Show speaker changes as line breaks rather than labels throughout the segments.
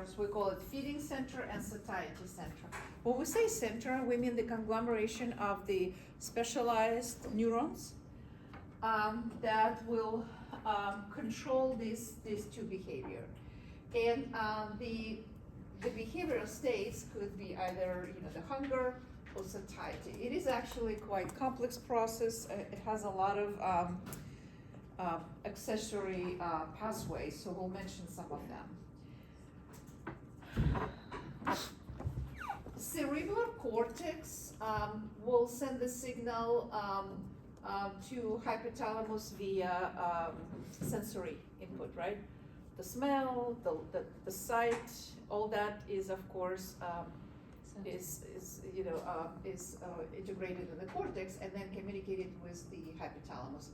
centers. We call it feeding center and satiety center. When we say center, we mean the conglomeration of the specialized neurons that will control these two behavior. And the behavioral states could be either the hunger or satiety. It is actually quite complex process. It has a lot of accessory pathways, so we'll mention some of them. Cerebral cortex will send the signal to hypothalamus via sensory input, right? The smell, the sight, all that is of course is integrated in the cortex and then communicated with the hypothalamus.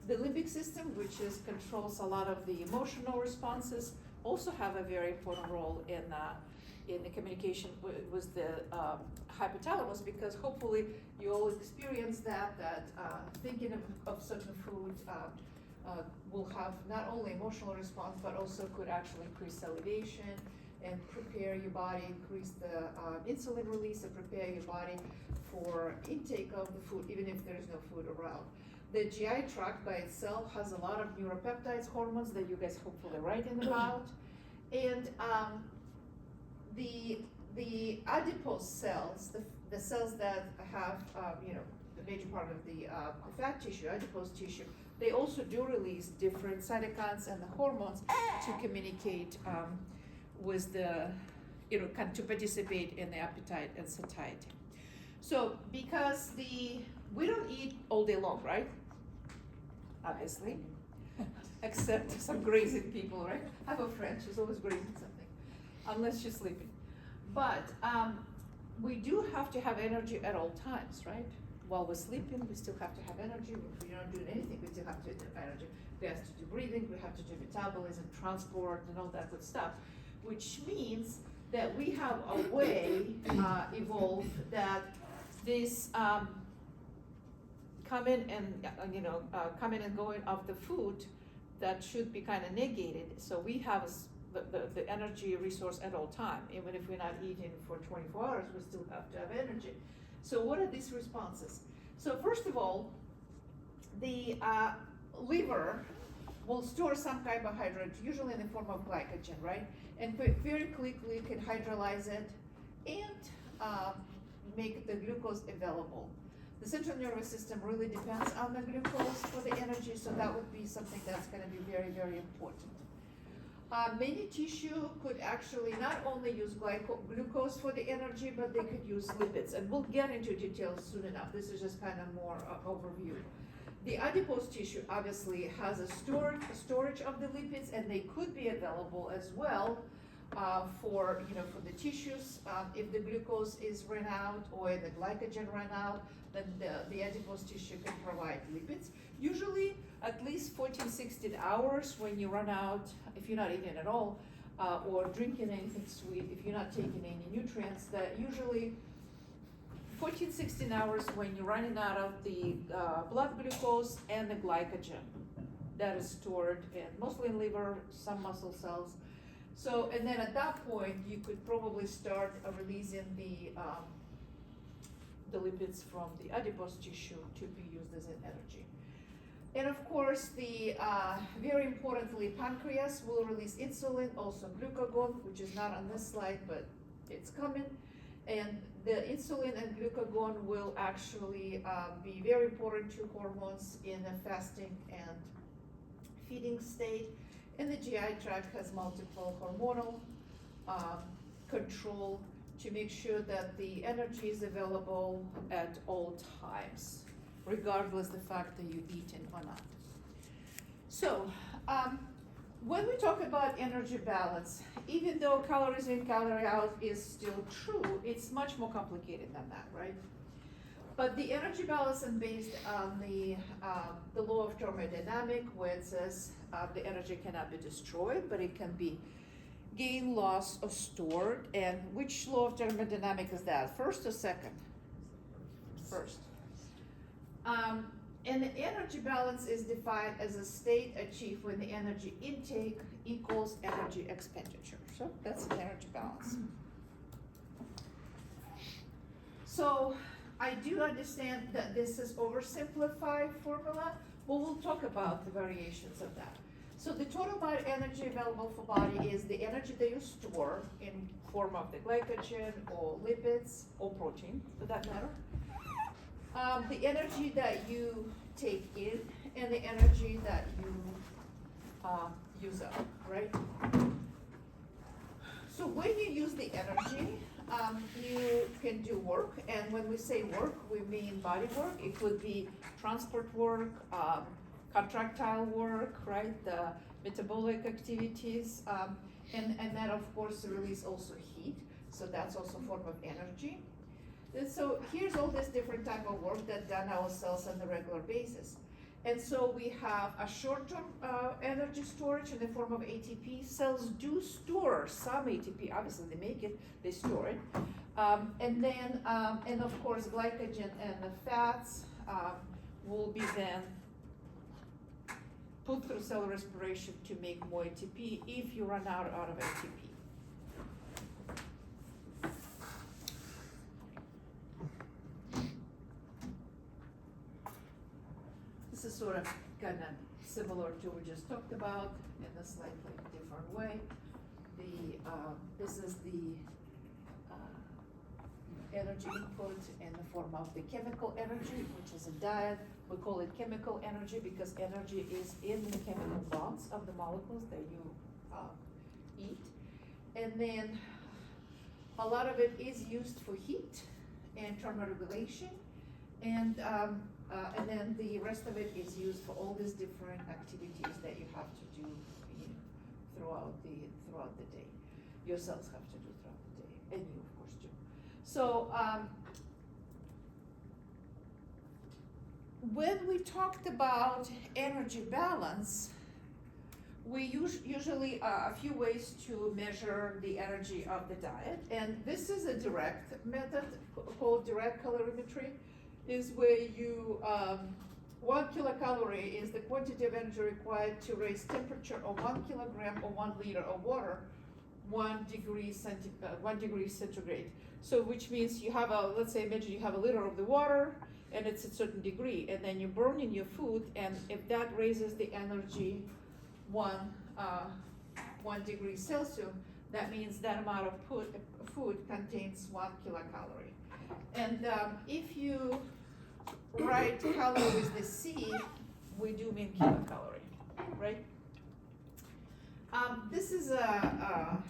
The limbic system, which controls a lot of the emotional responses, also have a very important role in the communication with the hypothalamus, because hopefully you all experience that thinking of certain food will have not only emotional response, but also could actually increase salivation and prepare your body, increase the insulin release and prepare your body for intake of the food, even if there's no food around. The GI tract by itself has a lot of neuropeptides, hormones that you guys hopefully writing about. And the adipose cells, the cells that have the major part of the fat tissue, adipose tissue, they also do release different cytokines and the hormones to communicate with the to participate in the appetite and satiety. So because we don't eat all day long, right? Obviously, except some grazing people, right? I have a friend, she's always grazing something, unless she's sleeping. But we do have to have energy at all times, right? While we're sleeping, we still have to have energy. If we're not doing anything, we still have to have energy. We have to do breathing, we have to do metabolism, transport, and all that good stuff, which means that we have a way evolved that this coming and going of the food that should be kind of negated. So we have the energy resource at all time. Even if we're not eating for 24 hours, we still have to have energy. So what are these responses? So first of all, the liver will store some carbohydrate, usually in the form of glycogen, right? And very quickly can hydrolyze it and make the glucose available. The central nervous system really depends on the glucose for the energy, so that would be something that's going to be very, very important. Many tissue could actually not only use glucose for the energy, but they could use lipids, and we'll get into details soon enough. This is just kind of more overview. The adipose tissue obviously has a storage of the lipids, and they could be available as well for the tissues. If the glucose is run out or the glycogen run out, then the adipose tissue can provide lipids. Usually at least 14-16 hours when you run out, if you're not eating at all, or drinking anything sweet, if you're not taking any nutrients, that usually 14-16 hours when you're running out of the blood glucose and the glycogen that is stored mostly in liver, some muscle cells. So, and then at that point, you could probably start releasing the lipids from the adipose tissue to be used as an energy. And of course, very importantly, pancreas will release insulin, also glucagon, which is not on this slide, but it's coming. And the insulin and glucagon will actually be very important two hormones in a fasting and feeding state. And the GI tract has multiple hormonal control to make sure that the energy is available at all times, regardless the fact that you're eating or not. So, when we talk about energy balance, even though calories in, calorie out is still true, it's much more complicated than that, right? But the energy balance is based on the law of thermodynamics, where it says the energy cannot be destroyed, but it can be gained, lost, or stored. And which law of thermodynamics is that? First or second? First. And the energy balance is defined as a state achieved when the energy intake equals energy expenditure. So that's an energy balance. So I do understand that this is oversimplified formula, but we'll talk about the variations of that. So the total body energy available for body is the energy that you store in form of the glycogen or lipids or protein, for that matter. The energy that you take in and the energy that you use up, right? So when you use the energy, you can do work, and when we say work, we mean body work. It could be transport work, contractile work, right? The metabolic activities, and that of course release also heat. So that's also a form of energy. And so here's all this different type of work that done our cells on a regular basis. And so we have a short-term energy storage in the form of ATP. Cells do store some ATP, obviously they make it, they store it. And then, and of course, glycogen and the fats will be then put through cell respiration to make more ATP if you run out of ATP. This is sort of kind of similar to what we just talked about in a slightly different way. This is the energy input in the form of the chemical energy, which is a diet. We call it chemical energy because energy is in the chemical bonds of the molecules that you eat. And then a lot of it is used for heat and thermoregulation. And then the rest of it is used for all these different activities that you have to do, throughout the day. Your cells have to do throughout the day, and you of course do. So when we talked about energy balance, we usually a few ways to measure the energy of the diet, and this is a direct method called direct calorimetry. Is where you, 1 kilocalorie is the quantity of energy required to raise temperature of 1 kilogram or 1 liter of water, 1 degree centigrade. So which means you have let's say imagine you have a liter of the water and it's a certain degree, and then you burn in your food, and if that raises the energy 1 degree Celsius, that means that amount of food contains 1 kilocalorie. And if you write calorie with the C, we do mean kilocalorie, right? This is a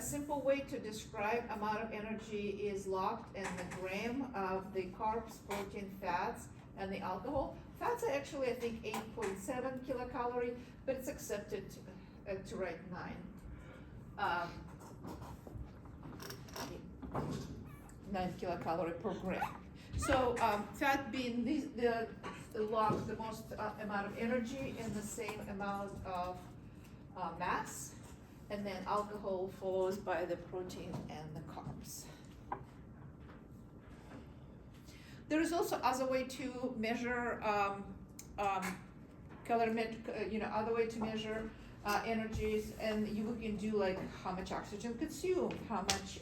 simple way to describe amount of energy is locked in the gram of the carbs, protein, fats, and the alcohol. Fats are actually, I think, 8.7 kilocalorie, but it's accepted to write 9 kilocalorie per gram. So fat being the most amount of energy in the same amount of mass, and then alcohol follows by the protein and the carbs. There is also other way to measure calorimetric, other way to measure energies, and you can do like how much oxygen consumed, how much.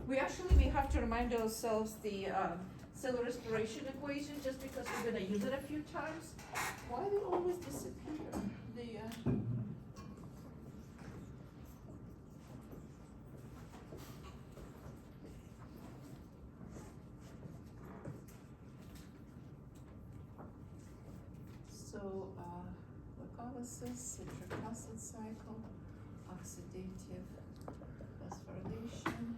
We actually may have to remind ourselves the cell respiration equation, just because we're gonna use it a few times. Why do they always disappear? So glycolysis, citric acid cycle, oxidative phosphorylation.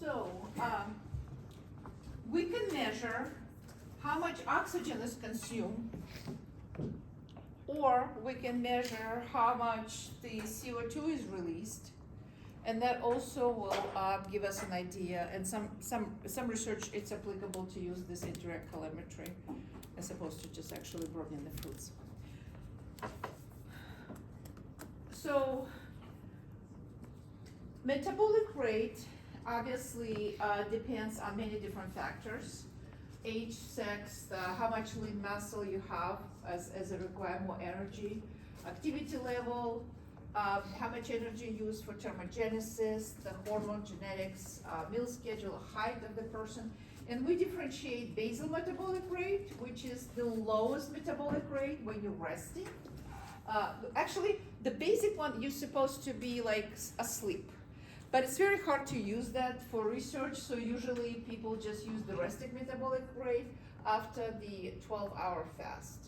So we can measure how much oxygen is consumed, or we can measure how much the CO2 is released, and that also will give us an idea. And some research, it's applicable to use this indirect calorimetry as opposed to just actually burning the foods. So, metabolic rate obviously depends on many different factors. Age, sex, how much lean muscle you have as it requires more energy, activity level, how much energy used for thermogenesis, the hormone, genetics, meal schedule, height of the person. And we differentiate basal metabolic rate, which is the lowest metabolic rate when you're resting. Actually, the basic one, you're supposed to be like asleep. But it's very hard to use that for research, so usually people just use the resting metabolic rate after the 12-hour fast.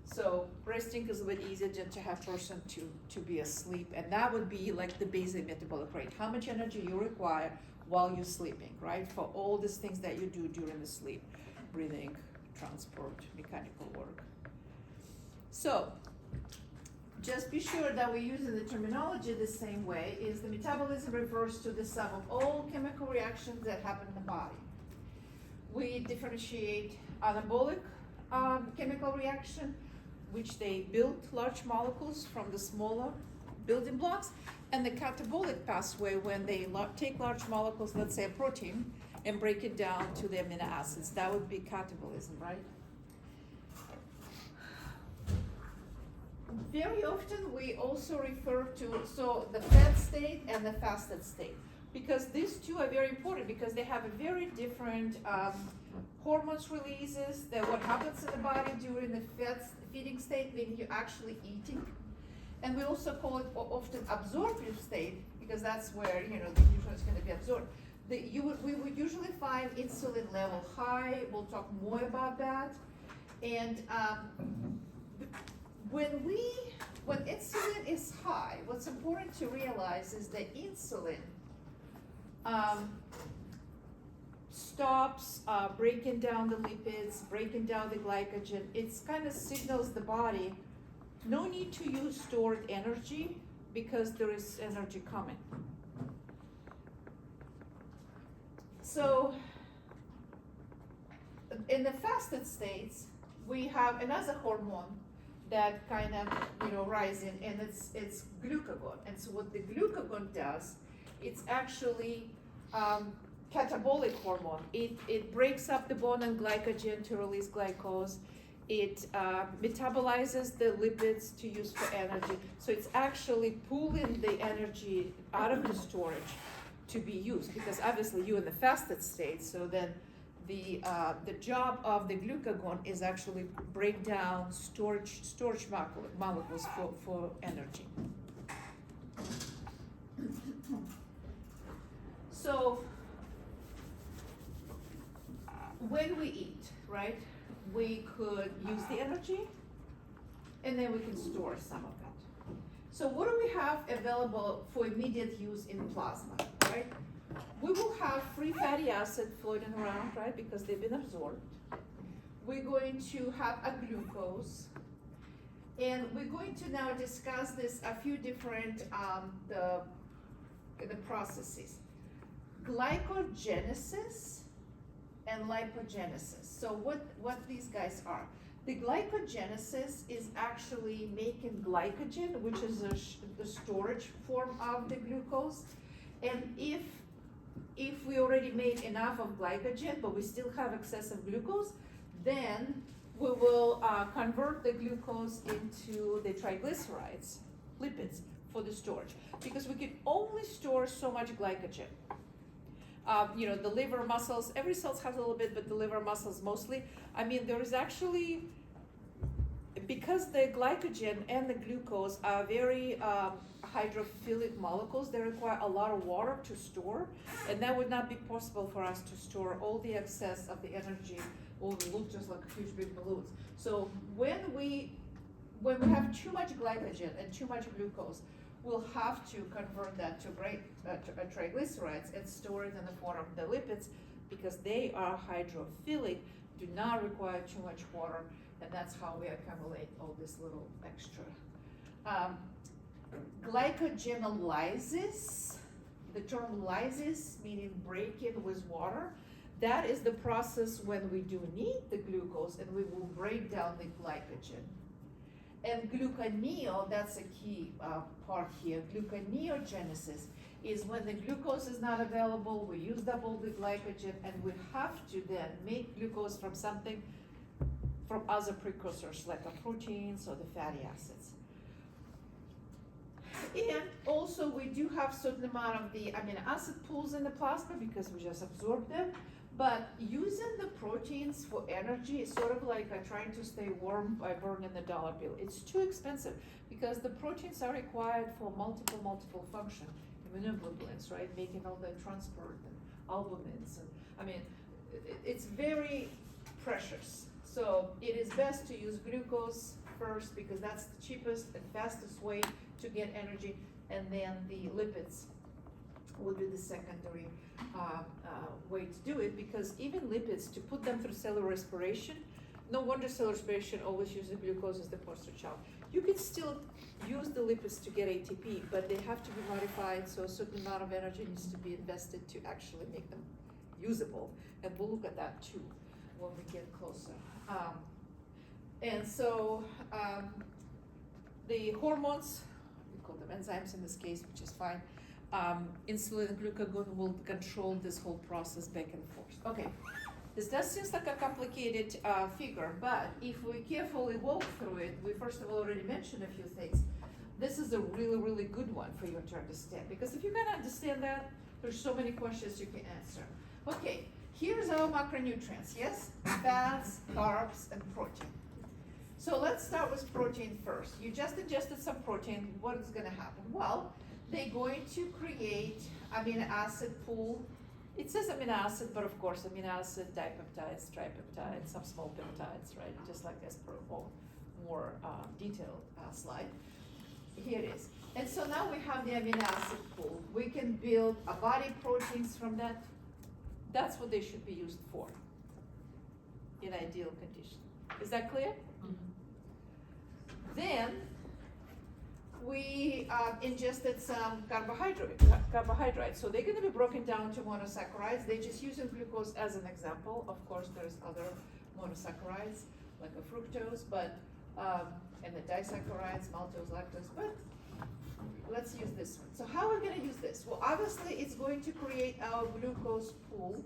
So resting is a bit easier than to have person to be asleep, and that would be like the basic metabolic rate, how much energy you require while you're sleeping, right? For all these things that you do during the sleep, breathing, transport, mechanical work. So, just be sure that we're using the terminology the same way. Is the metabolism refers to the sum of all chemical reactions that happen in the body. We differentiate anabolic chemical reaction, which they build large molecules from the smaller building blocks, and the catabolic pathway when they take large molecules, let's say a protein, and break it down to the amino acids. That would be catabolism, right? Very often we also refer to, so the fed state and the fasted state, because these two are very important because they have a very different hormones releases, that what happens in the body during the feeding state when you're actually eating. And we also call it often absorptive state because that's where, the nutrient is going to be absorbed. We would usually find insulin level high. We'll talk more about that. And when insulin is high, what's important to realize is that insulin stops breaking down the lipids, breaking down the glycogen. It's kind of signals the body, no need to use stored energy because there is energy coming. So in the fasted states, we have another hormone that kind of rising, and it's glucagon. And so what the glucagon does, it's actually catabolic hormone. It breaks up the bone and glycogen to release glucose. It metabolizes the lipids to use for energy. So it's actually pulling the energy out of the storage to be used, because obviously you're in the fasted state, so then the job of the glucagon is actually break down storage molecules for energy. So when we eat, right, we could use the energy and then we can store some of it. So what do we have available for immediate use in plasma, right? We will have free fatty acid floating around, right, because they've been absorbed. We're going to have a glucose, and we're going to now discuss a few different the processes. Glycogenesis and lipogenesis. So what these guys are. The glycogenesis is actually making glycogen, which is the storage form of the glucose. And if we already made enough of glycogen, but we still have excessive glucose, then we will convert the glucose into the triglycerides, lipids, for the storage. Because we can only store so much glycogen. The liver muscles, every cell has a little bit, but the liver muscles mostly. I mean, there is actually, because the glycogen and the glucose are very hydrophilic molecules, they require a lot of water to store, and that would not be possible for us to store all the excess of the energy, or we look just like huge big balloons. So when we have too much glycogen and too much glucose, we'll have to convert that to triglycerides and store it in the form of the lipids, because they are hydrophilic, do not require too much water, and that's how we accumulate all this little extra. Glycogenolysis, the term lysis meaning break in with water, that is the process when we do need the glucose and we will break down the glycogen. And gluconeo, that's a key part here. Gluconeogenesis is when the glucose is not available, we use double the glycogen, and we have to then make glucose from something, from other precursors like the proteins or the fatty acids. And also we do have certain amount of the amino acid pools in the plasma because we just absorb them. But using the proteins for energy is sort of like trying to stay warm by burning the dollar bill. It's too expensive because the proteins are required for multiple function. Immunoglobulins, right? Making all the transport and albumins. And, I mean, it's very precious. So it is best to use glucose first because that's the cheapest and fastest way to get energy, and then the lipids would be the secondary way to do it, because even lipids, to put them through cellular respiration, no wonder cellular respiration always uses glucose as the poster child. You can still use the lipids to get ATP, but they have to be modified, so a certain amount of energy needs to be invested to actually make them usable, and we'll look at that too when we get closer. And so the hormones, we call them enzymes in this case, which is fine. Insulin and glucagon will control this whole process back and forth. Okay, this does seem like a complicated figure, but if we carefully walk through it, we first of all already mentioned a few things. This is a really good one for you to understand, because if you can understand that, there's so many questions you can answer. Okay, here's our macronutrients, yes? Fats, carbs, and protein. So let's start with protein first. You just ingested some protein, what is gonna happen? Well, they're going to create amino acid pool. It says amino acid, but of course amino acid, dipeptides, tripeptides, some small peptides, right? Just like as per more detailed slide. Here it is. And so now we have the amino acid pool. We can build a body proteins from that. That's what they should be used for in ideal condition. Is that clear? Mm-hmm. Then we ingested some carbohydrates. So they're gonna be broken down to monosaccharides. They're just using glucose as an example. Of course, there's other monosaccharides like a fructose, but and the disaccharides, maltose, lactose, but let's use this one. So how are we gonna use this? Well, obviously it's going to create our glucose pool.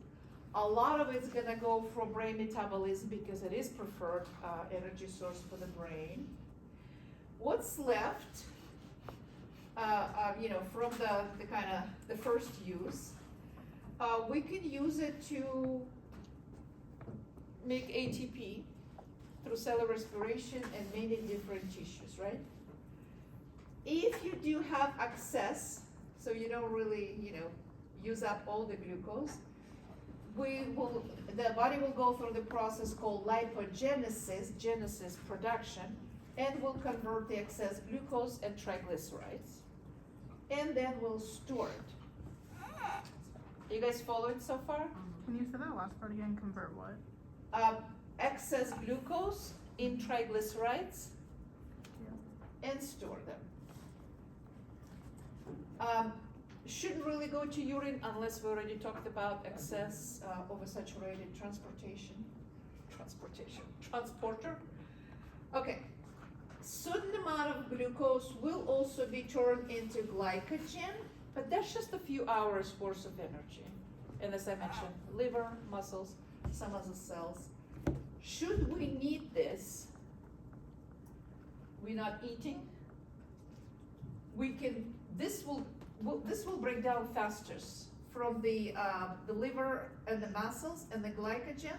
A lot of it's gonna go for brain metabolism because it is preferred energy source for the brain. What's left, from the kind of the first use, we can use it to make ATP through cellular respiration and many different tissues, right? If you do have excess, so you don't really, use up all the glucose, the body will go through the process called lipogenesis, production, and will convert the excess glucose and triglycerides, and then we'll store it. You guys follow it so far?
Can you say that last part again? Convert what?
Excess glucose in triglycerides, and store them. Shouldn't really go to urine unless we already talked about excess oversaturated transporter. Okay, certain amount of glucose will also be turned into glycogen, but that's just a few hours worth of energy. And as I mentioned, liver, muscles, some other cells. Should we need this, we're not eating, this will break down faster from the liver and the muscles, and the glycogen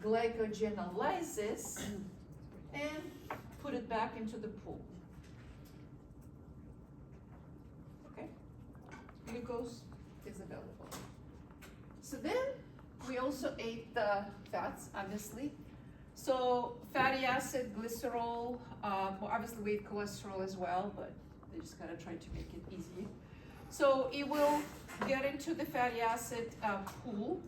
glycogenolyzes and put it back into the pool. Okay, glucose is available. So then we also ate the fats, obviously. So fatty acid, glycerol, obviously we ate cholesterol as well, but they just gotta try to make it easy. So it will get into the fatty acid pool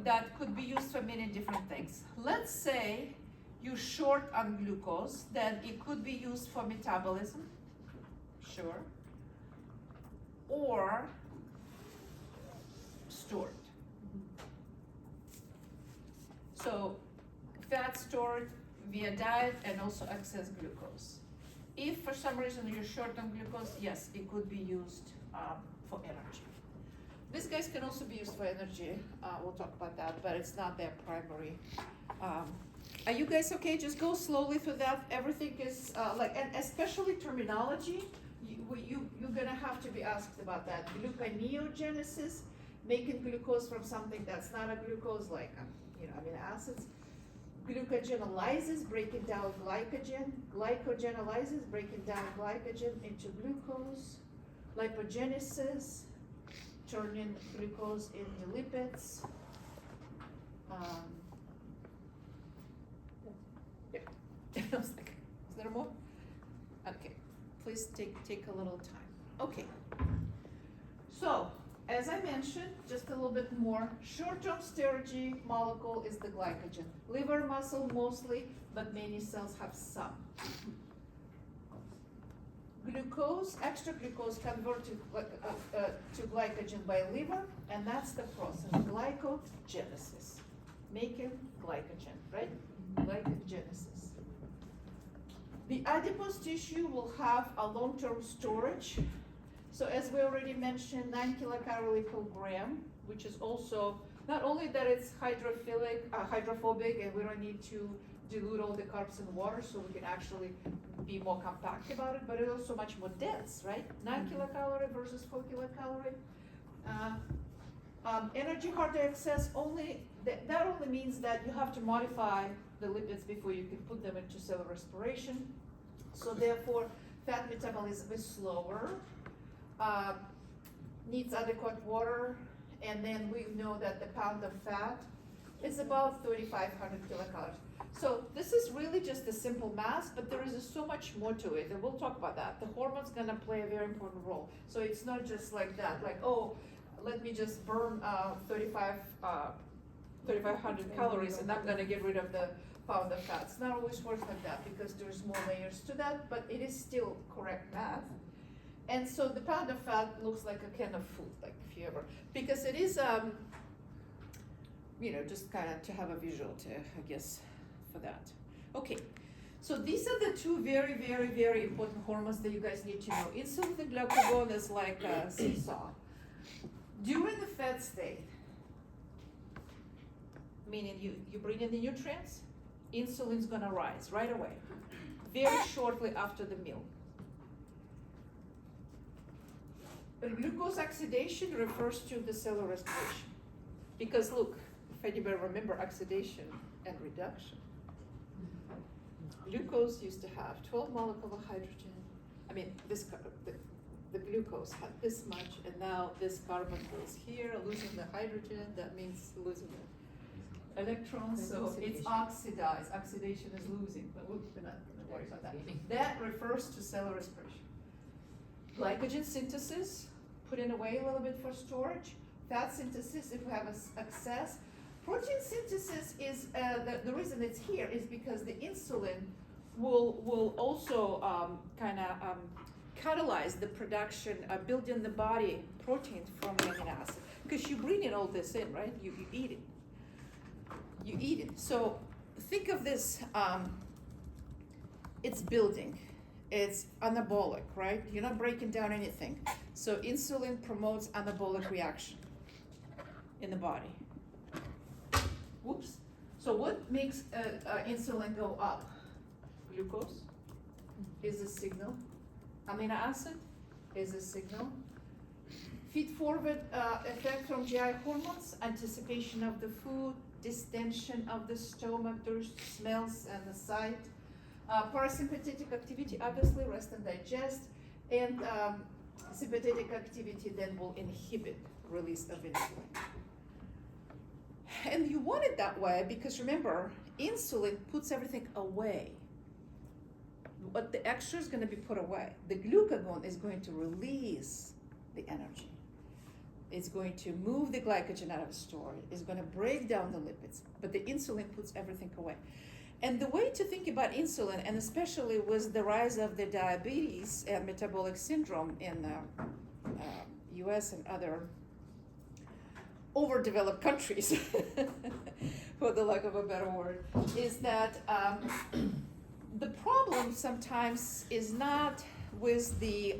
that could be used for many different things. Let's say you're short on glucose, then it could be used for metabolism, sure, or stored. So fat stored via diet and also excess glucose. If for some reason you're short on glucose, yes, it could be used for energy. These guys can also be used for energy. We'll talk about that, but it's not their primary. Are you guys okay? Just go slowly through that. Everything is and especially terminology. You're gonna have to be asked about that. Gluconeogenesis, making glucose from something that's not a glucose, like amino acids. Glucogenolysis, breaking down glycogen. Glycogenolysis, breaking down glycogen into glucose. Lipogenesis, turning glucose into lipids. Yeah. I was like, is there more? Okay, please take a little time. Okay. So, as I mentioned, just a little bit more, short-term storage molecule is the glycogen. Liver muscle mostly, but many cells have some. Glucose, extra glucose converted to glycogen by liver, and that's the process, glycogenesis, making glycogen, right? Glycogenesis. The adipose tissue will have a long-term storage. So as we already mentioned, 9 kilocalorie per gram, which is also, not only that it's hydrophobic, and we don't need to dilute all the carbs in water, so we can actually be more compact about it, but it's also much more dense, right? 9 kilocalorie versus 4 kilocalorie. Energy hard to access that only means that you have to modify the lipids before you can put them into cell respiration. So therefore, fat metabolism is slower. Needs adequate water, and then we know that the pound of fat is about 3,500 kilocalories. So this is really just a simple mass, but there is so much more to it, and we'll talk about that. The hormone's gonna play a very important role. So it's not just like that, like, oh, let me just burn 3,500 calories and I'm gonna get rid of the pound of fat. It's not always works like that because there's more layers to that, but it is still correct math. And so the pound of fat looks like a can of food, like if you ever, because it is, just kind of to have a visual to, I guess, for that. Okay, so these are the two very, very, very important hormones that you guys need to know. Insulin and glucagon is like a seesaw. During the fat state, meaning you bring in the nutrients, insulin's gonna rise right away, very shortly after the meal. Glucose oxidation refers to the cellular respiration. Because look, if anybody remember oxidation and reduction, glucose used to have 12 molecules of hydrogen. I mean, the glucose had this much, and now this carbon goes here, losing the hydrogen, that means losing the electrons, so it's oxidized. Oxidation is losing, but we're not gonna worry about that. That refers to cellular respiration. Glycogen synthesis, putting away a little bit for storage. Fat synthesis, if we have excess. Protein synthesis is, the reason it's here is because the insulin will also catalyze the production, build in the body protein from amino acid. Because you bring in all this in, right? You eat it. You eat it. So think of this, it's building. It's anabolic, right? You're not breaking down anything. So insulin promotes anabolic reaction in the body. Whoops. So what makes insulin go up? Glucose is a signal. Amino acid is a signal. Feed-forward effect from GI hormones, anticipation of the food, distension of the stomach, there's smells and the sight. Parasympathetic activity, obviously, rest and digest, and sympathetic activity then will inhibit release of insulin. And you want it that way because remember, insulin puts everything away. But the extra is going to be put away. The glucagon is going to release the energy. It's going to move the glycogen out of storage. It's going to break down the lipids. But the insulin puts everything away. And the way to think about insulin, and especially with the rise of the diabetes and metabolic syndrome in the US and other overdeveloped countries, for the lack of a better word, is that the problem sometimes is not with the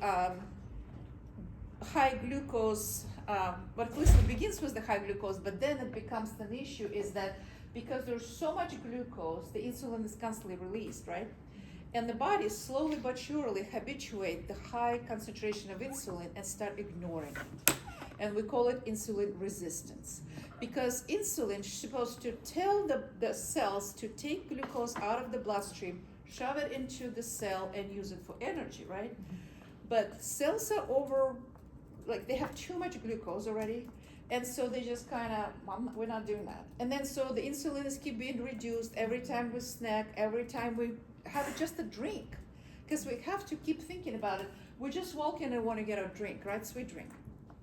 high glucose, but at least it begins with the high glucose, but then it becomes an issue is that because there's so much glucose, the insulin is constantly released, right? And the body slowly but surely habituate the high concentration of insulin and start ignoring it. And we call it insulin resistance. Because insulin is supposed to tell the cells to take glucose out of the bloodstream, shove it into the cell and use it for energy, right? But cells are they have too much glucose already, and so they just kind of, we're not doing that. And then so the insulin is keep being reduced every time we snack, every time we have just a drink, because we have to keep thinking about it. We just walk in and want to get a drink, right? Sweet drink.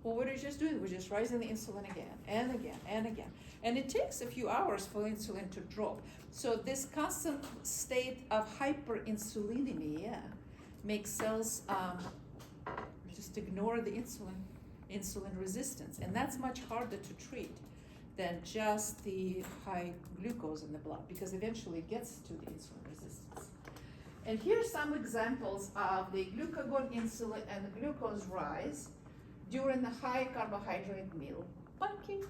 Well, what are we just doing? We're just raising the insulin again and again and again. And it takes a few hours for insulin to drop. So this constant state of hyperinsulinemia makes cells just ignore the insulin resistance. And that's much harder to treat than just the high glucose in the blood, because eventually it gets to the insulin resistance. And here are some examples of the glucagon, insulin, and the glucose rise during the high carbohydrate meal. Pancakes,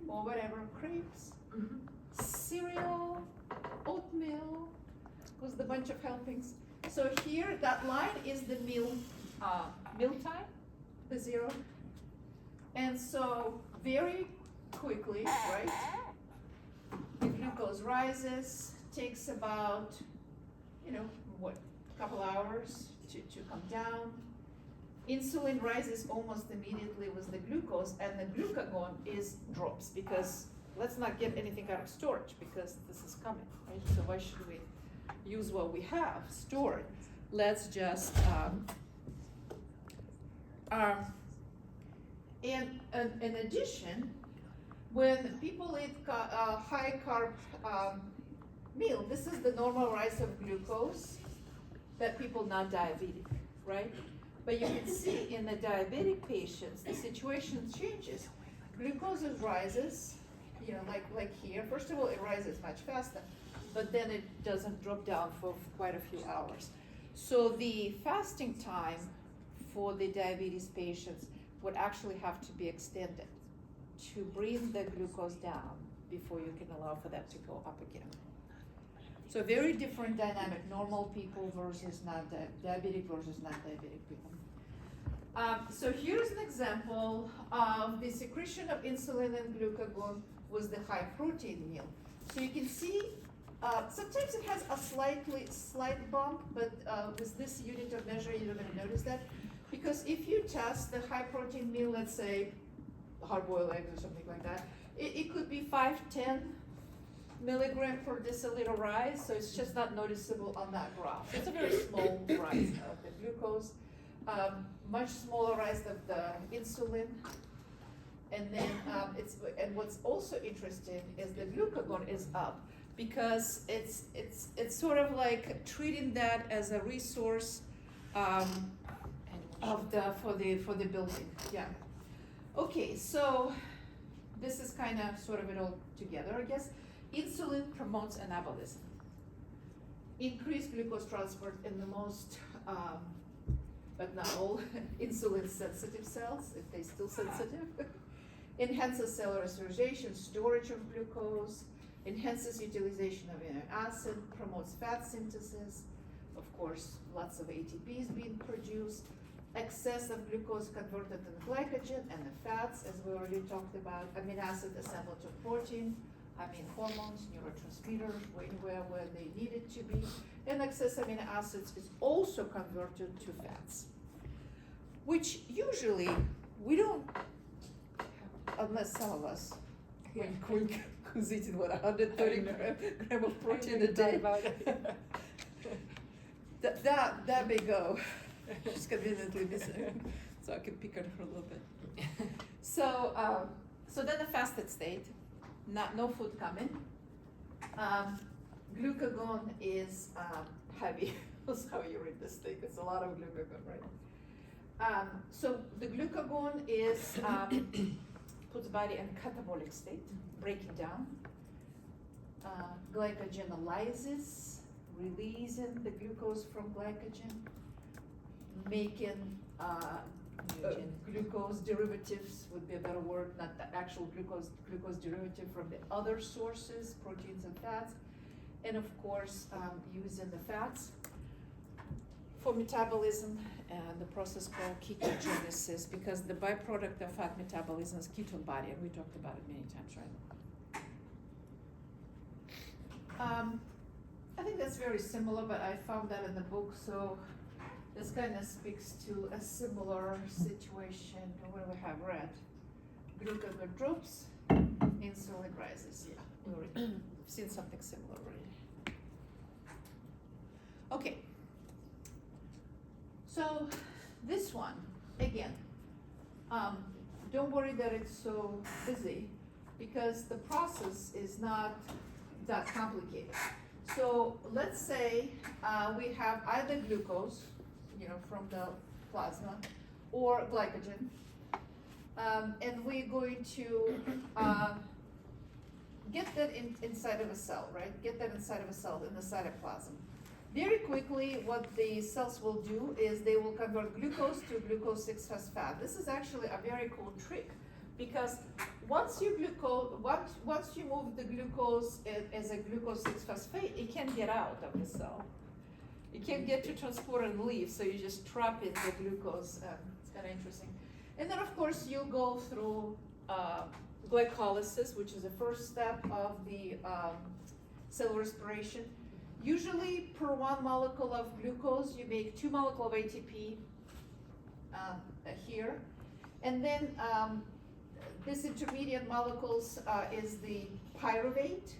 or whatever, crepes, cereal, oatmeal, with a bunch of helpings. So here, that line is the meal time, the 0. And so very quickly, right, the glucose rises, takes about, a couple hours to come down. Insulin rises almost immediately with the glucose, and the glucagon drops, because let's not get anything out of storage, because this is coming, right? So why should we use what we have stored? Let's just, in addition, when people eat high carb meal, this is the normal rise of glucose that people not diabetic, right? But you can see in the diabetic patients, the situation changes. Glucose rises, like here. First of all, it rises much faster, but then it doesn't drop down for quite a few hours. So the fasting time for the diabetes patients would actually have to be extended to bring the glucose down before you can allow for that to go up again. So very different dynamic, normal people versus diabetic versus non-diabetic people. So here's an example of the secretion of insulin and glucagon with the high protein meal. So you can see, sometimes it has a slight bump, but with this unit of measure, you're not gonna notice that. Because if you test the high protein meal, let's say hard-boiled eggs or something like that, it could be 5-10 milligram per deciliter rise, so it's just not noticeable on that graph. It's a very small rise of the glucose, much smaller rise of the insulin, and then and what's also interesting is the glucagon is up, because it's sort of like treating that as a resource for the building. Yeah. Okay, so this is kind of sort of it all together, I guess. Insulin promotes anabolism. Increased glucose transport in the most, but not all, insulin-sensitive cells, if they're still sensitive. Enhances cell restoration, storage of glucose, enhances utilization of amino acid, promotes fat synthesis. Of course, lots of ATPs being produced. Excess of glucose converted into glycogen and the fats, as we already talked about. Amino acid assembled to protein. Hormones, neurotransmitters, anywhere where they need it to be. And excess amino acids is also converted to fats, which usually we don't, unless some of us, who's eating 130 gram of protein a day. That may go. She's conveniently missing, so I can pick on her a little bit. So then the fasted state. No food coming. Glucagon is heavy. That's how you read this thing. It's a lot of glucagon, right? So the glucagon is puts body in catabolic state, breaking down. Glycogenolysis, releasing the glucose from glycogen, making glucose derivatives would be a better word, not the actual glucose derivative from the other sources, proteins and fats, and of course, using the fats for metabolism and the process called ketogenesis, because the byproduct of fat metabolism is ketone body, and we talked about it many times, right? I think that's very similar, but I found that in the book, so this kind of speaks to a similar situation where we have red. Glucagon drops, insulin rises. Yeah, we already seen something similar already. Okay. So this one, again, don't worry that it's so busy, because the process is not that complicated. So let's say we have either glucose, from the plasma, or glycogen, and we're going to get that inside of a cell, right? Get that inside of a cell in the cytoplasm. Very quickly, what the cells will do is they will convert glucose to glucose 6-phosphate. This is actually a very cool trick, because once you move the glucose as a glucose 6-phosphate, it can't get out of the cell. It can't get to transport and leave, so you just trap in the glucose. It's kind of interesting. And then, of course, you go through glycolysis, which is the first step of the cell respiration. Usually, per 1 molecule of glucose, you make 2 molecules of ATP here. And then this intermediate molecules is the pyruvate.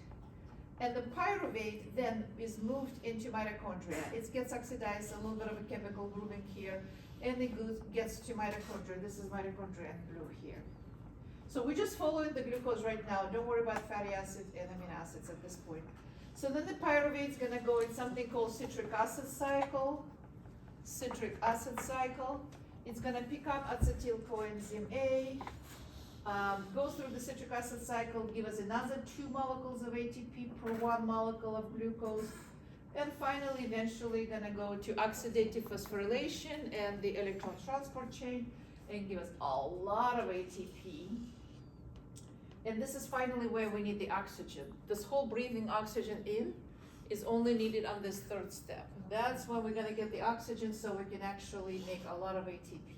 And the pyruvate then is moved into mitochondria. It gets oxidized, a little bit of a chemical grouping here, and it gets to mitochondria. This is mitochondria in blue here. So we're just following the glucose right now. Don't worry about fatty acids and amino acids at this point. So then the pyruvate is gonna go in something called citric acid cycle. Citric acid cycle. It's gonna pick up acetyl coenzyme A, go through the citric acid cycle, give us another 2 molecules of ATP per 1 molecule of glucose, and finally, eventually gonna go to oxidative phosphorylation and the electron transport chain, and give us a lot of ATP. And this is finally where we need the oxygen. This whole breathing oxygen in is only needed on this 3rd step. That's when we're gonna get the oxygen, so we can actually make a lot of ATP.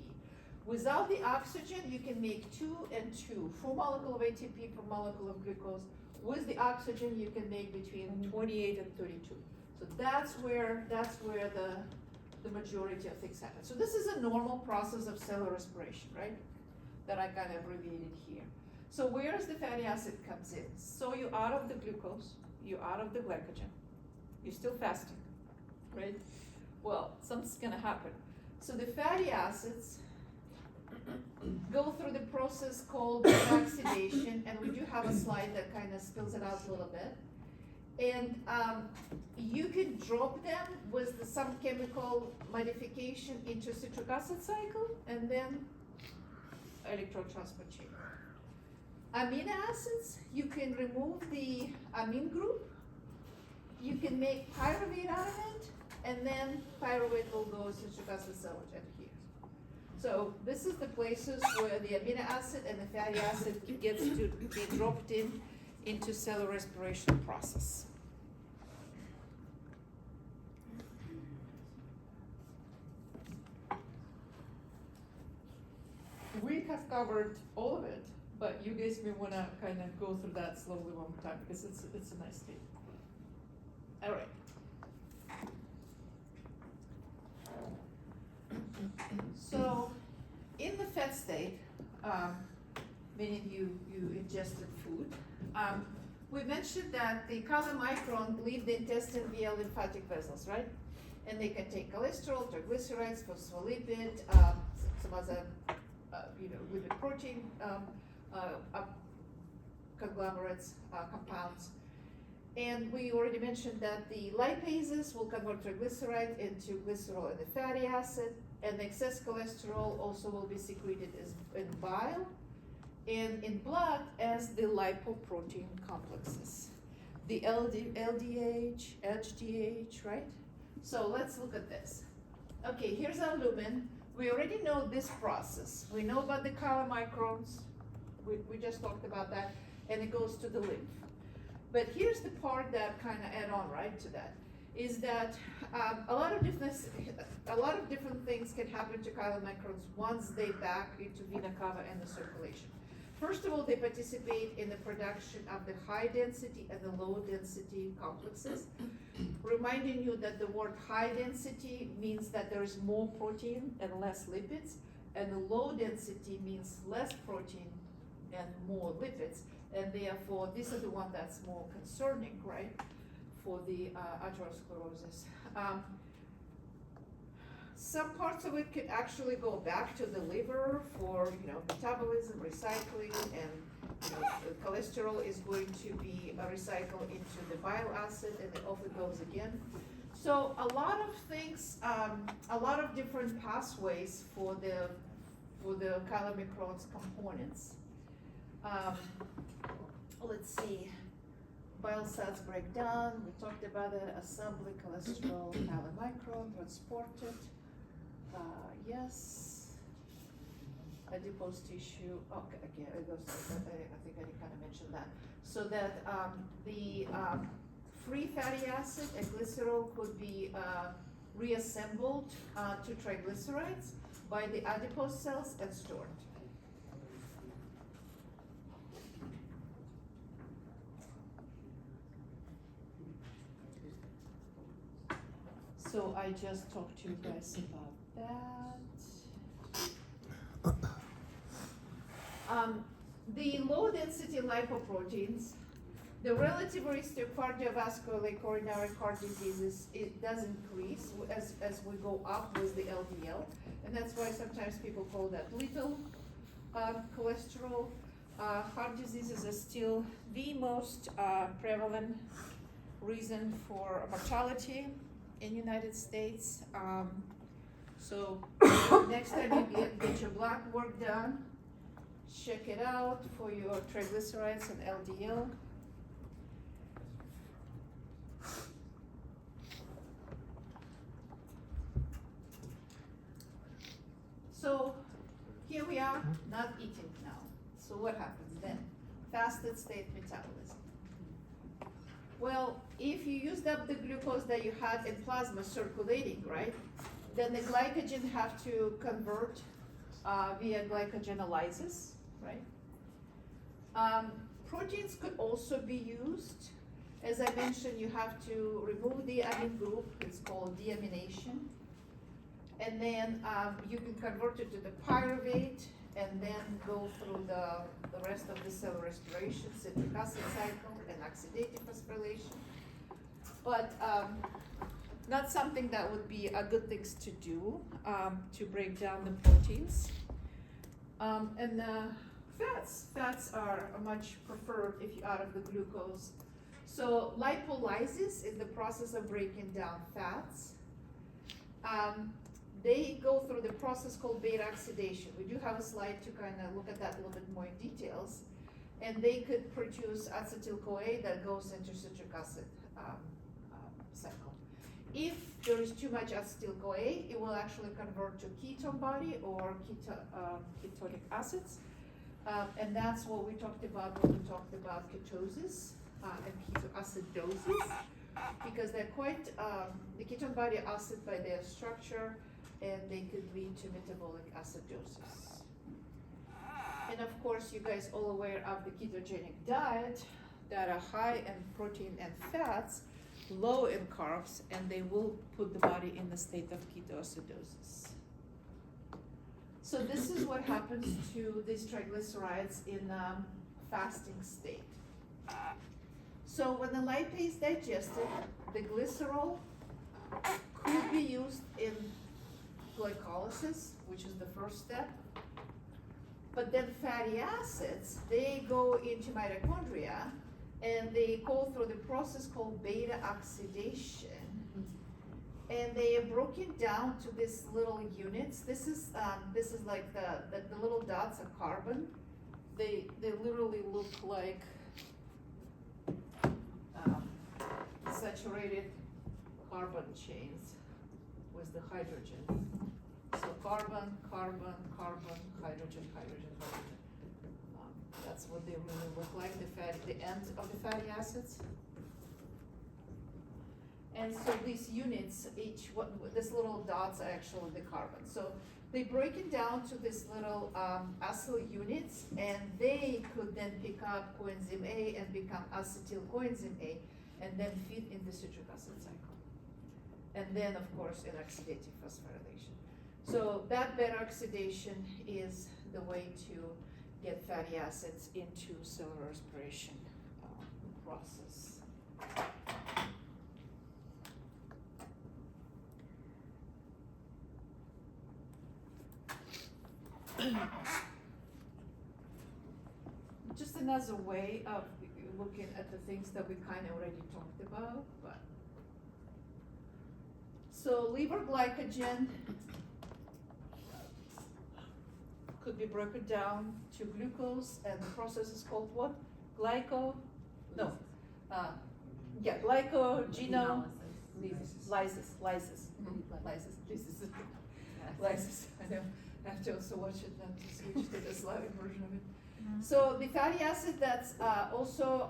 Without the oxygen, you can make 2 and 2, 4 molecules of ATP per molecule of glucose. With the oxygen, you can make between 28 and 32. So that's where the majority of things happen. So this is a normal process of cellular respiration, right? That I kind of abbreviated here. So where is the fatty acid comes in? So you're out of the glucose, you're out of the glycogen, you're still fasting, right? Well, something's gonna happen. So the fatty acids go through the process called oxidation, and we do have a slide that kind of spills it out a little bit. And you can drop them with some chemical modification into citric acid cycle, and then electron transport chain. Amino acids, you can remove the amine group, you can make pyruvate out of it, and then pyruvate will go to citric acid cell and here. So this is the places where the amino acid and the fatty acid gets to be dropped into cellular respiration process. We have covered all of it, but you guys may want to kind of go through that slowly one more time, because it's a nice thing. All right. So, in the fat state, many of you ingested food. We mentioned that the chylomicron leave the intestine via lymphatic vessels, right? And they can take cholesterol, triglycerides, phospholipid, some other, lipid protein conglomerates, compounds. And we already mentioned that the lipases will convert triglyceride into glycerol and the fatty acid, and the excess cholesterol also will be secreted in bile, and in blood as the lipoprotein complexes. The LDH, HDH, right? So let's look at this. Okay, here's our lumen. We already know this process. We know about the chylomicrons. We just talked about that, and it goes to the lymph. But here's the part that kind of add on right to that, is that a lot of different things can happen to chylomicrons once they back into vena cava and the circulation. First of all, they participate in the production of the high density and the low density complexes, reminding you that the word high density means that there is more protein and less lipids, and the low density means less protein and more lipids, and therefore this is the one that's more concerning, right, for the atherosclerosis. Some parts of it could actually go back to the liver for, metabolism, recycling, and, the cholesterol is going to be recycled into the bile acid, and it off it goes again. So a lot of things, a lot of different pathways for the chylomicrons components. Let's see. Bile salts break down. We talked about it. Assembly, cholesterol, chylomicron, transported. Yes. Adipose tissue. Okay, again, I think I kind of mentioned that. So that the free fatty acid and glycerol could be reassembled to triglycerides by the adipose cells and stored. So I just talked to you guys about that. The low density lipoproteins, the relative risk of cardiovascular coronary heart diseases, it does increase as we go up with the LDL. And that's why sometimes people call that little cholesterol. Heart diseases are still the most prevalent reason for mortality in United States. So next time you get your blood work done, check it out for your triglycerides and LDL. So here we are, not eating now. So what happens then? Fasted state metabolism. Well, if you used up the glucose that you had in plasma circulating, right, then the glycogen have to convert via glycogenolysis, right? Proteins could also be used. As I mentioned, you have to remove the amine group. It's called deamination. And then you can convert it to the pyruvate and then go through the rest of the cell restoration, citric acid cycle, and oxidative phosphorylation. But not something that would be a good thing to do to break down the proteins. And fats are much preferred if you're out of the glucose. So lipolysis is the process of breaking down fats. They go through the process called beta oxidation. We do have a slide to kind of look at that a little bit more in details. And they could produce acetyl-CoA that goes into citric acid cycle. If there is too much acetyl-CoA, it will actually convert to ketone body or ketonic acids. And that's what we talked about when we talked about ketosis and ketoacidosis, because they're quite, the ketone body acid by their structure, and they could lead to metabolic acidosis. And of course, you guys all aware of the ketogenic diet that are high in protein and fats, low in carbs, and they will put the body in the state of ketoacidosis. So this is what happens to these triglycerides in fasting state. So when the lipase is digested, the glycerol could be used in glycolysis, which is the first step. But then fatty acids, they go into mitochondria and they go through the process called beta oxidation. And they are broken down to these little units. This is like the little dots are carbon, they literally look like um, saturated carbon chains with the hydrogen. So carbon, carbon, carbon, hydrogen, hydrogen, hydrogen. That's what they really look like, the ends of the fatty acids. And so these units, each one, these little dots are actually the carbon. So they break it down to these little acyl units, and they could then pick up coenzyme A and become acetyl coenzyme A, and then feed in the citric acid cycle. And then, of course, in oxidative phosphorylation. So that beta oxidation is the way to get fatty acids into cellular respiration process. Just another way of looking at the things that we kind of already talked about, but. So liver glycogen could be broken down to glucose, and the process is called what? Glycogenol. Lysis. I know. I have to also watch it now to switch to the Slavic version of it. So the fatty acid that's also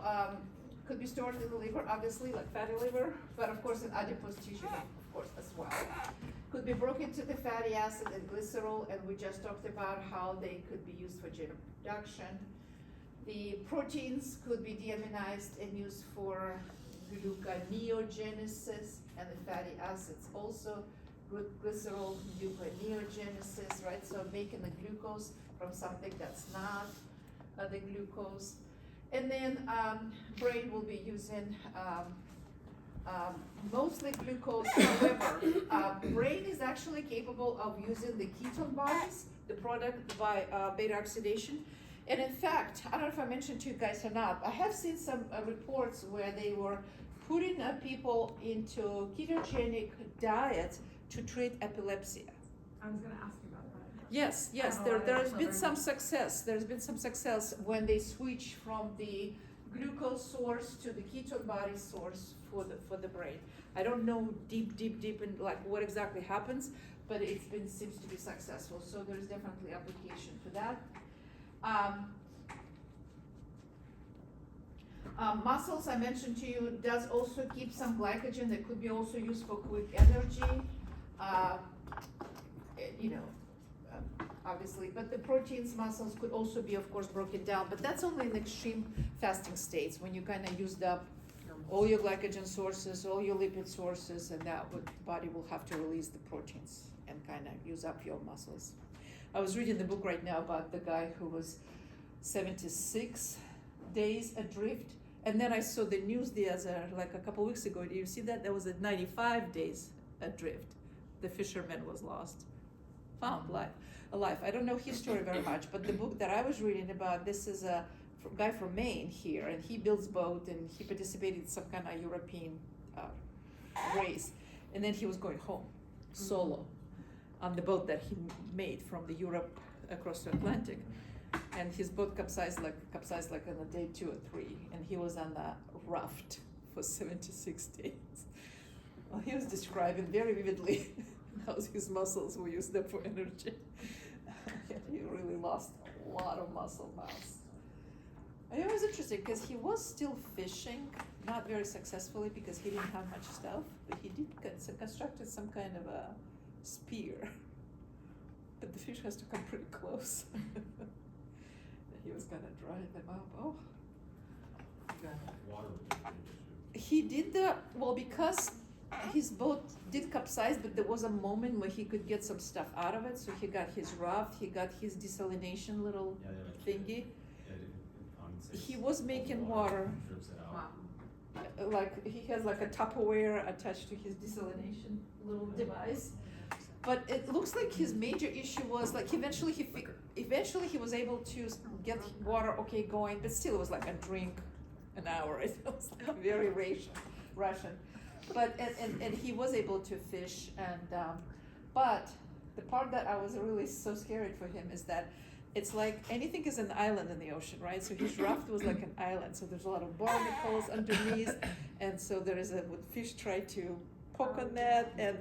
could be stored in the liver, obviously, like fatty liver, but of course in adipose tissue, of course, as well. Could be broken to the fatty acid and glycerol, and we just talked about how they could be used for gene production. The proteins could be deaminized and used for gluconeogenesis, and the fatty acids also glycerol gluconeogenesis, right? So making the glucose from something that's not the glucose. And then brain will be using mostly glucose. However, brain is actually capable of using the ketone bodies, the product by beta oxidation. And in fact, I don't know if I mentioned to you guys or not, I have seen some reports where they were putting people into ketogenic diets to treat epilepsy.
I was gonna ask you about that.
Yes, there's been some success. There's been some success when they switch from the glucose source to the ketone body source for the brain. I don't know deep in like what exactly happens, but seems to be successful. So there's definitely application for that. Muscles, I mentioned to you, does also keep some glycogen that could be also used for quick energy. Obviously, but the proteins, muscles could also be, of course, broken down, but that's only in extreme fasting states when you kind of used up all your glycogen sources, all your lipid sources, and the body will have to release the proteins and kind of use up your muscles. I was reading the book right now about the guy who was 76 days adrift, and then I saw the news like a couple weeks ago. Do you see that? There was 95 days adrift. The fisherman was lost, found alive. I don't know his story very much, but the book that I was reading about, this is a guy from Maine here, and he builds boat, and he participated in some kind of European race, and then he was going home solo on the boat that he made from the Europe across the Atlantic, and his boat capsized like on a day 2 or 3, and he was on the raft for 76 days. Well, he was describing very vividly how his muscles were used up for energy. He really lost a lot of muscle mass. And it was interesting because he was still fishing, not very successfully because he didn't have much stuff, but he did constructed some kind of a spear. But the fish has to come pretty close. He was gonna dry them up. Oh.
Water was a big issue.
He did because his boat did capsize, but there was a moment where he could get some stuff out of it. So he got his raft, he got his desalination little thingy. He was making water.
Drips it out.
Wow.
Like he has like a Tupperware attached to his desalination little device. But it looks like his major issue was like eventually he was able to get water going, but still it was like a drink an hour. It was like very ration. But and he was able to fish, and but the part that I was really so scared for him is that it's like anything is an island in the ocean, right? So his raft was like an island. So there's a lot of barnacles underneath, and so there is would fish try to poke on that, and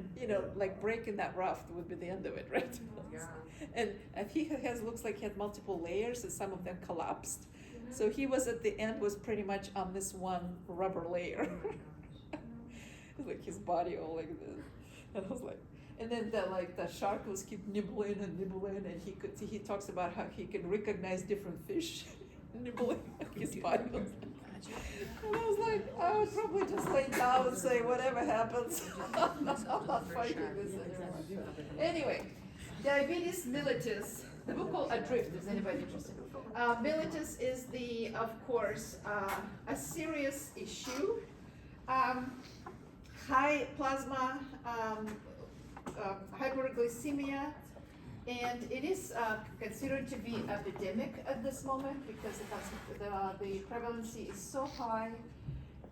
like breaking that raft would be the end of it, right? And he looks like he had multiple layers, and some of them collapsed. So he was at the end was pretty much on this one rubber layer, like his body all like this, and I was like. And then the shark was keep nibbling, and he talks about how he can recognize different fish nibbling his body. And I was like, I would probably just lay down and say whatever happens. I'm not fighting this anymore. Anyway, diabetes mellitus, the book called Adrift. Is anybody interested? Mellitus is of course a serious issue. High plasma. Hyperglycemia, and it is considered to be epidemic at this moment because the prevalency is so high,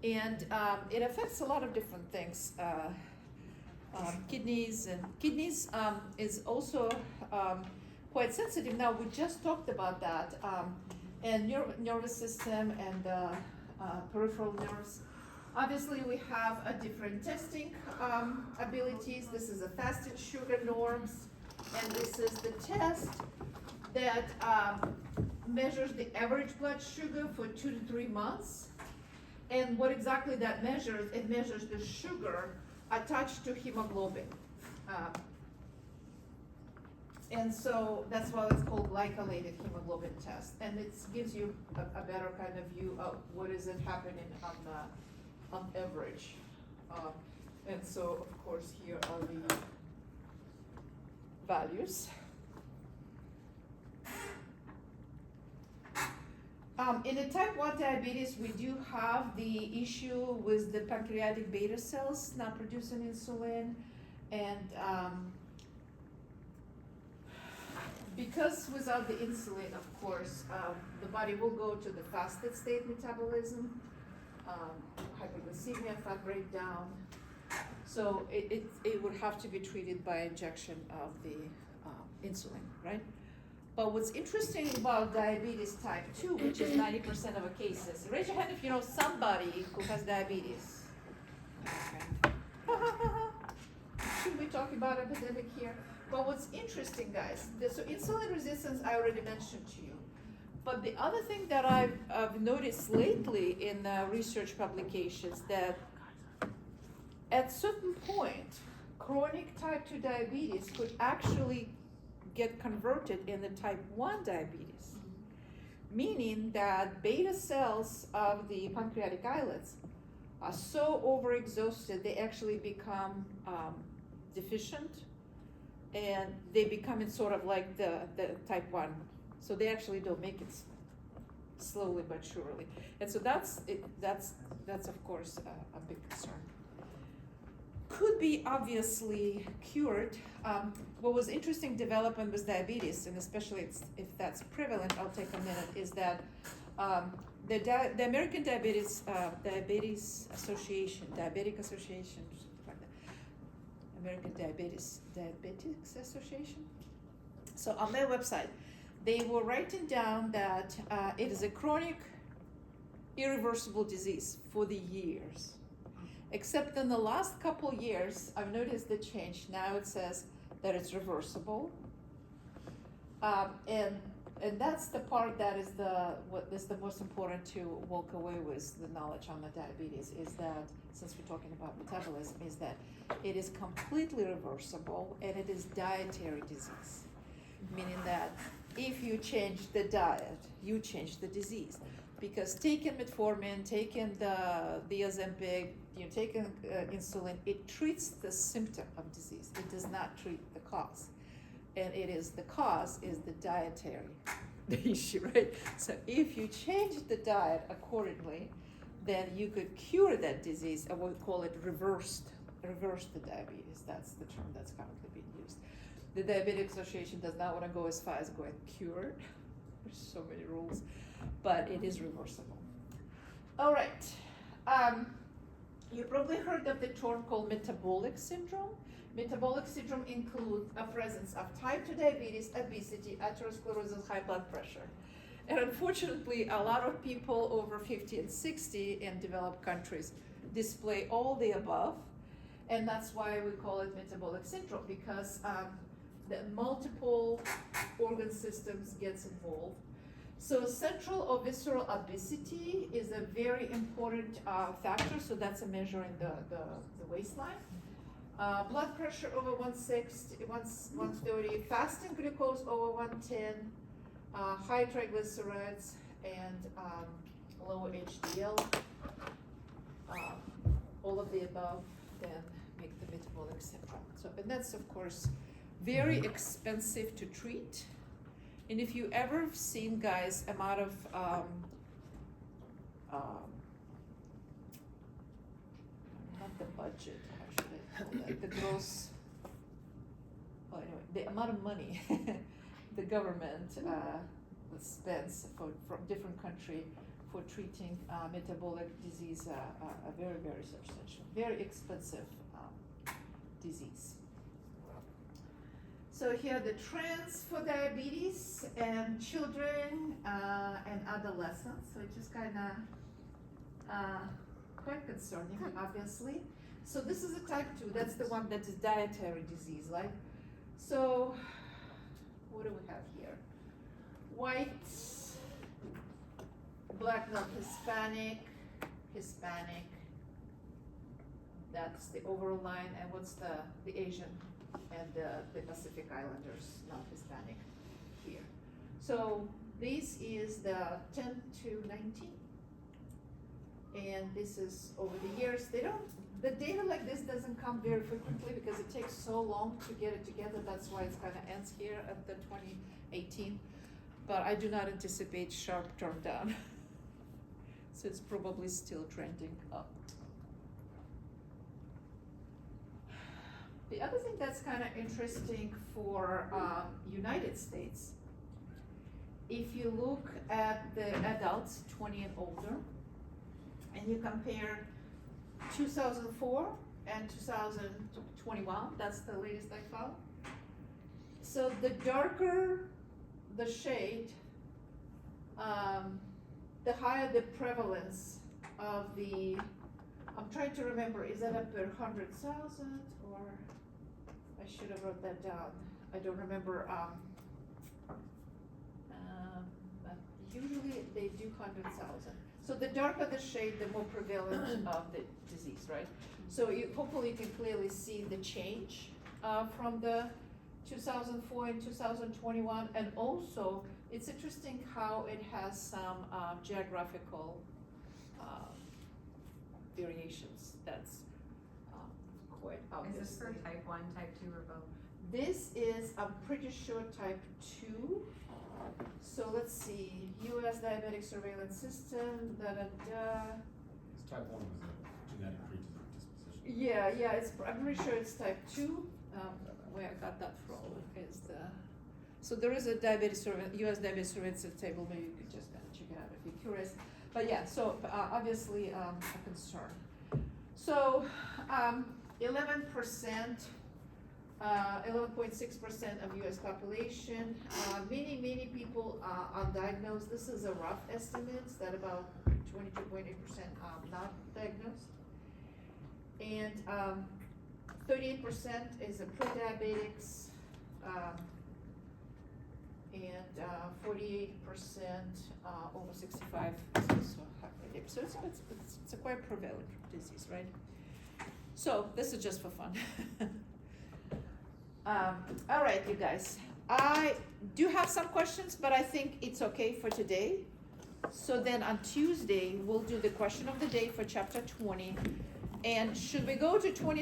and it affects a lot of different things. Kidneys is also quite sensitive. Now we just talked about that, and nervous system and peripheral nerves. Obviously, we have a different testing abilities. This is a fasted sugar norms, and this is the test that measures the average blood sugar for 2 to 3 months. And what exactly that measures, it measures the sugar attached to hemoglobin. And so that's why it's called glycosylated hemoglobin test. And it gives you a better kind of view of what is it happening on average. And so, of course, here are the values. In the type 1 diabetes, we do have the issue with the pancreatic beta cells not producing insulin, and because without the insulin, of course, the body will go to the fasted state metabolism, hyperglycemia, fat breakdown. So it would have to be treated by injection of the insulin, right? But what's interesting about diabetes type 2, which is 90% of the cases, raise your hand if you know somebody who has diabetes. Okay. Should we talk about epidemic here? But what's interesting, guys, so insulin resistance I already mentioned to you. But the other thing that I've noticed lately in research publications that at certain point, chronic type 2 diabetes could actually get converted in the type 1 diabetes, meaning that beta cells of the pancreatic islets are so overexhausted they actually become deficient, and they become sort of like the type 1. So they actually don't make it slowly but surely. And so that's of course a big concern. Could be obviously cured. What was interesting development with diabetes, and especially if that's prevalent, I'll take a minute, is that the American Diabetes Association, Diabetic Association, like that. American Diabetics Association. So on their website, they were writing down that it is a chronic, irreversible disease for the years. Except in the last couple years, I've noticed the change. Now it says that it's reversible, and that's the part that is what is the most important to walk away with the knowledge on the diabetes, is that, since we're talking about metabolism, is that it is completely reversible, and it is dietary disease, meaning that if you change the diet, you change the disease. Because taking metformin, taking the Ozempic, taking insulin, it treats the symptom of disease. It does not treat the cause. And the cause is the dietary issue, right? So if you change the diet accordingly, then you could cure that disease, and we'll call it reverse the diabetes. That's the term that's currently being used. The Diabetic Association does not want to go as far as going cure. There's so many rules, but it is reversible. All right. You probably heard of the term called metabolic syndrome. Metabolic syndrome includes a presence of type 2 diabetes, obesity, atherosclerosis, high blood pressure. And unfortunately, a lot of people over 50 and 60 in developed countries display all the above. And that's why we call it metabolic syndrome, because the multiple organ systems gets involved. So central or visceral obesity is a very important factor, so that's a measure in the waistline. Blood pressure over 160, 130, fasting glucose over 110, high triglycerides, and low HDL. All of the above then make the metabolic syndrome. So, and that's of course very expensive to treat. And if you ever seen, guys, amount of not the budget, how should I call that? The gross, well, anyway, the amount of money the government spends from different country for treating metabolic disease, a very, very substantial, very expensive disease. So here are the trends for diabetes and children and adolescents, which is kind of quite concerning, obviously. So this is a type 2, that's the one that is dietary disease, right? So what do we have here? White, black, not Hispanic, Hispanic, that's the overall line, and what's the Asian and the Pacific Islanders, not Hispanic here. So this is the 10 to 19. And this is over the years. The data like this doesn't come very frequently because it takes so long to get it together. That's why it's kind of ends here at the 2018. But I do not anticipate sharp turn down. So it's probably still trending up. The other thing that's kind of interesting for United States, if you look at the adults 20 and older, and you compare 2004 and 2021, that's the latest I found. So the darker the shade, the higher the prevalence of the, I'm trying to remember, is that per 100,000 or? I should have wrote that down. I don't remember. But usually they do 100,000. So the darker the shade, the more prevalent of the disease, right? So hopefully you can clearly see the change from the 2004 and 2021, and also it's interesting how it has some geographical variations. That's quite obvious.
Is this for type 1, type 2, or both?
This is, I'm pretty sure, type 2. So let's see, U.S. diabetic surveillance system,
It's type 1 was a genetic predisposition.
Yeah, I'm pretty sure it's type 2. Where I got that from is so there is a U.S. diabetes surveillance table, maybe you could just check it out if you're curious. But yeah, so obviously a concern. So 11%, 11.6% of U.S. population. Many people are undiagnosed. This is a rough estimate that about 22.8% not diagnosed. And 38% is a pre-diabetics, and 48% over 65 is also hyperlipidemia. So it's a quite prevalent disease, right? So this is just for fun. All right, you guys. I do have some questions, but I think it's okay for today. So then on Tuesday, we'll do the question of the day for chapter 20. And should we go to 20